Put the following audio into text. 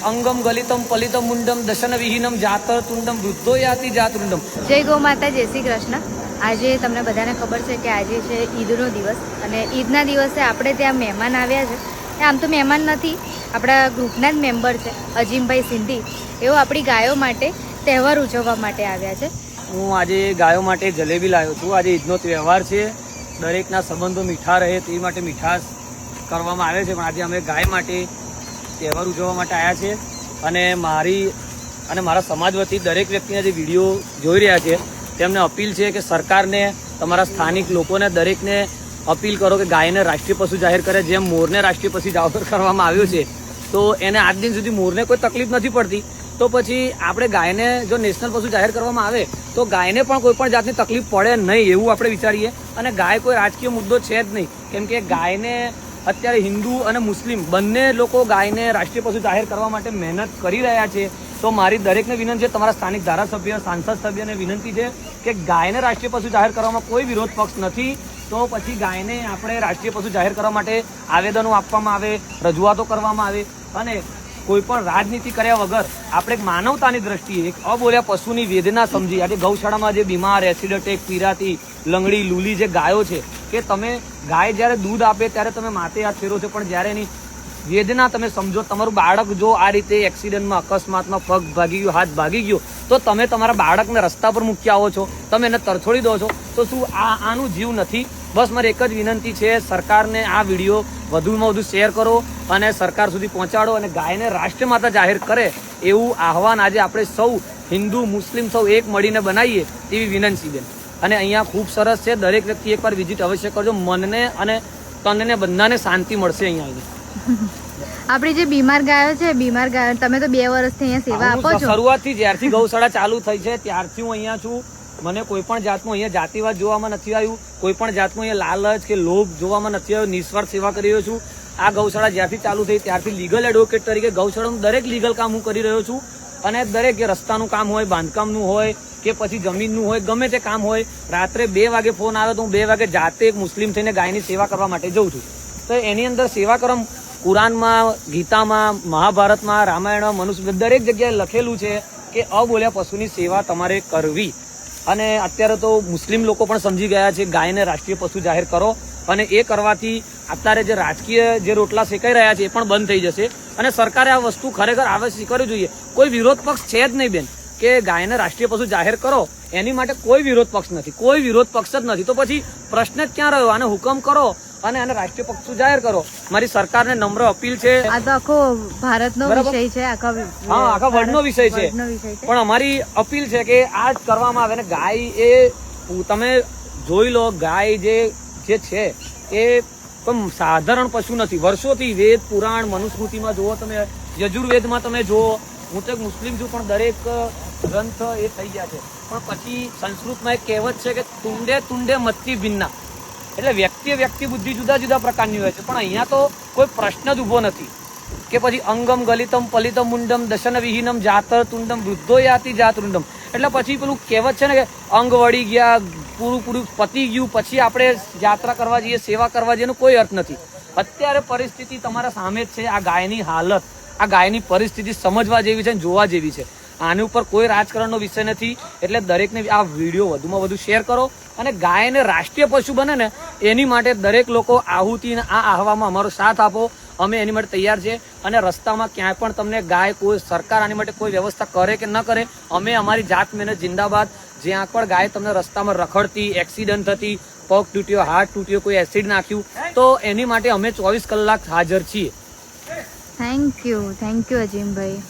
અંગમ ગલિતમ પલિતમ મુંડમ દશન વિહીનમ જાતર તુંડમ વૃદ્ધો યાતિ જાતરુંડમ. જય ગૌ માતા, જય શ્રી કૃષ્ણ. આજે તમને બધાને ખબર છે કે આજે છે ઈદનો દિવસ અને ઈદના દિવસે આપણે ત્યાં મહેમાન આવ્યા છે. આમ તો મહેમાન નથી, આપણા ગ્રુપના જ મેમ્બર છે અજીમભાઈ સિંધી. એઓ આપણી ગાયો માટે તહેવાર ઉજવવા માટે આવ્યા છે. હું આજે ગાયો માટે જલેબી લાવ્યો છું. આજે ઈદનો તહેવાર છે, દરેકના સંબંધો મીઠા રહે તે માટે મીઠાશ કરવામાં આવે છે. પણ આજે અમે ગાય માટે તહેવાર ઉજવવા માટે આવ્યા છે અને મારી અને મારા સમાજ વતી દરેક વ્યક્તિને જે વિડીયો જોઈ રહ્યા છે તેમને અપીલ છે કે સરકારને, તમારા સ્થાનિક લોકોને દરેકને અપીલ કરો કે ગાયને રાષ્ટ્રીય પશુ જાહેર કરે. જેમ મોરને રાષ્ટ્રીય પશુ જાહેર કરવામાં આવ્યો છે તો એને આજ દિન સુધી મોરને કોઈ તકલીફ નથી પડતી, તો પછી આપણે ગાયને જો નેશનલ પશુ જાહેર કરવામાં આવે તો ગાયને પણ કોઈ પણ જાતની તકલીફ પડે નહીં એવું આપણે વિચારીએ. અને ગાય કોઈ રાજકીય મુદ્દો છે જ નહીં, કેમ કે ગાયને અત્યારે હિન્દુ અને મુસ્લિમ બંને લોકો ગાયને રાષ્ટ્રીય પશુ જાહેર કરવા માટે મહેનત કરી રહ્યા છે. તો મારી દરેકને વિનંતી છે, તમારા સ્થાનિક ધારાસભ્ય, સાંસદ સભ્યને વિનંતી છે કે ગાયને રાષ્ટ્રીય પશુ જાહેર કરવામાં કોઈ વિરોધ પક્ષ નથી. તો પછી ગાયને આપણે રાષ્ટ્રીય પશુ જાહેર કરવા માટે આવેદનો આપવામાં આવે, રજૂઆતો કરવામાં આવે અને કોઈ પણ રાજનીતિ કર્યા વગર આપણે એક માનવતાની દ્રષ્ટિએ એક અબોલ્યા પશુની વેદના સમજી આજે ગૌશાળામાં જે બીમાર, એસિડ એટેક, પીરાતી, લંગડી, લૂલી જે ગાયો છે કે તમે ગાય જ્યારે દૂધ આપે ત્યારે તમે માથે હાથ ફેરો છો, પણ જ્યારે એની વેદના તમે સમજો, તમારું બાળક જો આ રીતે એક્સિડન્ટમાં, અકસ્માતમાં પગ ભાગી ગયો, હાથ ભાગી ગયો, તો તમે તમારા બાળકને રસ્તા પર મૂકી આવો છો, તમે એને તરછોડી દો છો, તો શું આનું જીવ નથી? બસ મારી એક જ વિનંતી છે, સરકારને આ વિડીયો વધુમાં વધુ શેર કરો અને સરકાર સુધી પહોંચાડો અને ગાયને રાષ્ટ્રીય માતા જાહેર કરે એવું આહવાન આજે આપણે સૌ હિન્દુ મુસ્લિમ સૌ એક મળીને બનાવીએ તેવી વિનંતી બેન. અને અહીંયા ખૂબ સરસ છે, દરેક વ્યક્તિ એકવાર વિઝિટ અવશ્ય કરજો. મનને અને તનને બધાને શાંતિ મળશે અહીંયા. આપણી જે બીમાર ગાયો છે, બીમાર ગાયો તમે તો 2 વર્ષથી અહીંયા સેવા આપો છો. શરૂઆતથી જ્યારથી ગૌશાળા ચાલુ થઈ છે ત્યારથી હું અહીંયા છું. મને કોઈ પણ જાતનું અહીંયા જાતિવાદ જોવામાં નથી આવ્યું, કોઈ પણ જાતનું અહીંયા લાલચ કે લોભ જોવામાં નથી આવ્યો. નિસ્વાર્થ સેવા કરી રહ્યો છું. આ ગૌશાળા જ્યારથી ચાલુ થઈ ત્યારથી લીગલ એડવોકેટ તરીકે ગૌશાળાનું દરેક લીગલ કામ હું કરી રહ્યો છું. અને દરેક રસ્તાનું કામ હોય, બાંધકામનું હોય કે પછી જમીનનું હોય, ગમે તે કામ હોય, રાત્રે 2 વાગે ફોન આવે તો હું 2 વાગે જાતે એક મુસ્લિમ થઈને ગાયની સેવા કરવા માટે જઉં છું. તો એની અંદર સેવા કરમ કુરાનમાં, ગીતામાં, મહાભારતમાં, રામાયણમાં, મનુસ્મૃતિ દરેક જગ્યાએ લખેલું છે કે અબોલ્યા પશુની સેવા તમારે કરવી. અને અત્યારે તો મુસ્લિમ લોકો પણ સમજી ગયા છે, ગાયને રાષ્ટ્રીય પશુ જાહેર કરો અને એ કરવાથી અત્યારે જે રાજકીય જે રોટલા શેકાઈ રહ્યા છે એ પણ બંધ થઈ જશે. અને સરકારે આ વસ્તુ ખરેખર આવશ્યક કરવી જોઈએ. કોઈ વિરોધ પક્ષ છે જ નહીં બેન કે ગાયને રાષ્ટ્રીય પશુ જાહેર કરો, એની માટે કોઈ વિરોધ પક્ષ નથી, કોઈ વિરોધ પક્ષ જ નથી. તો પછી પ્રશ્ન જ ક્યાં રહ્યો? આને હુકમ કરો અને આને રાષ્ટ્રીય પક્ષ જાહેર કરો. મારી સરકારને નમ્ર અપીલ છે. આ તો આખો ભારતનો વિષય છે, આખા વર્લ્ડનો વિષય છે, પણ અમારી અપીલ છે કે આ જ કરવામાં આવે. ને ગાય એ તમે જોઈ લો, ગાય જે છે એ કોઈ સાધારણ પશુ નથી. વર્ષોથી વેદ, પુરાણ, મનુસ્મૃતિમાં જુઓ, તમે યજુર્વેદમાં તમે જુઓ, હું તો એક મુસ્લિમ છું પણ દરેક ગ્રંથ એ થઈ ગયા છે. પણ પછી સંસ્કૃતમાં એક કહેવત છે કે તુંડે તુંડે મત્તિ ભિન્ના, એટલે વ્યક્તિ બુદ્ધિ જુદા જુદા પ્રકારની હોય છે. પણ અહીંયા તો કોઈ પ્રશ્ન જ ઉભો નથી કે પછી અંગમ ગલિતમ પલિતમ મુંડમ દશન વિહીનમ જાતર તુંડમ વૃદ્ધો યાતિ જાતરુંડમ. એટલે પછી પેલું કહેવત છે ને કે અંગ વળી ગયા, પૂરું પતી ગયું, પછી આપણે યાત્રા કરવા જઈએ, સેવા કરવા જઈએ, એનો કોઈ અર્થ નથી. અત્યારે પરિસ્થિતિ તમારા સામે જ છે. આ ગાયની હાલત, આ ગાયની પરિસ્થિતિ સમજવા જેવી છે, જોવા જેવી છે. આની ઉપર કોઈ રાજકારણનો વિષય નથી. એટલે દરેકને આ વિડીયો વધુમાં વધુ શેર કરો અને ગાયને રાષ્ટ્રીય પશુ બને ને એની માટે દરેક લોકો આહુતિ આ આહવામાં અમારો સાથ આપો. અમે એની માટે તૈયાર છે. અને રસ્તામાં ક્યાંય પણ તમને ગાય, કોઈ સરકાર આની માટે કોઈ વ્યવસ્થા કરે કે ન કરે, અમે અમારી જાત મહેનત જિંદાબાદ. જ્યાં પણ ગાય તમને રસ્તામાં રખડતી, એક્સિડન્ટ થતી, પગ તૂટ્યો, હાથ તૂટ્યો, કોઈ એસિડ નાખ્યું, તો એની માટે અમે 24 કલાક હાજર છીએ. Thank you Azimbhai.